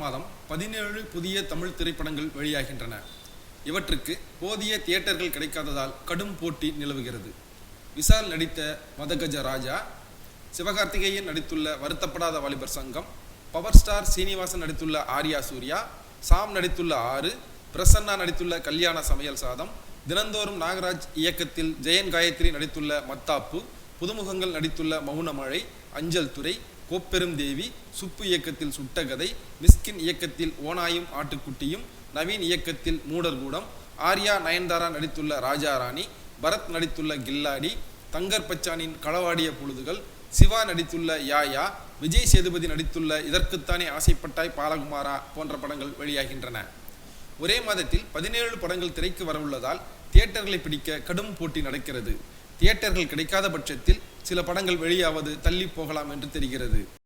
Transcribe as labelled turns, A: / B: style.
A: மாதம் 17 புதிய தமிழ் திரைப்படங்கள் வெளியாகின்றன. இவற்றுக்கு போதிய தியேட்டர்கள் கிடைக்காததால் கடும் போட்டி நிலவுகிறது. விஷால் நடித்த மதகஜ ராஜா, சிவகார்த்திகேயன் நடித்துள்ள வருத்தப்படாத வாலிபர் சங்கம், பவர் ஸ்டார் சீனிவாசன் நடித்துள்ள ஆர்யா சூர்யா, சாம் நடித்துள்ள 6, பிரசன்னா நடித்துள்ள கல்யாண சமையல் சாதம், தினந்தோறும் நாகராஜ் இயக்கத்தில் ஜெயன் காயத்ரி நடித்துள்ள மத்தாப்பு, புதுமுகங்கள் நடித்துள்ள மௌனமழை, அஞ்சல் துறை, கோப்பெரும் தேவி, சுப்பு இயக்கத்தில் சுட்டகதை, மிஸ்கின் இயக்கத்தில் ஓனாயும் ஆட்டுக்குட்டியும், நவீன் இயக்கத்தில் மூடர்கூடம், ஆர்யா நயன்தாரா நடித்துள்ள ராஜாராணி, பரத் நடித்துள்ள கில்லாடி, தங்கர் பச்சானின் களவாடிய பொழுதுகள், சிவா நடித்துள்ள யாயா, விஜய் சேதுபதி நடித்துள்ள இதற்குத்தானே ஆசைப்பட்டாய் பாலகுமாரா போன்ற படங்கள் வெளியாகின்றன. ஒரே மாதத்தில் 17 படங்கள் திரைக்கு வரவுள்ளதால் தியேட்டர்களை பிடிக்க கடும் போட்டி நடக்கிறது. தியேட்டர்கள் கிடைக்காத பட்சத்தில் சில படங்கள் வெளியாவது தள்ளி போகலாம் என்று தெரிகிறது.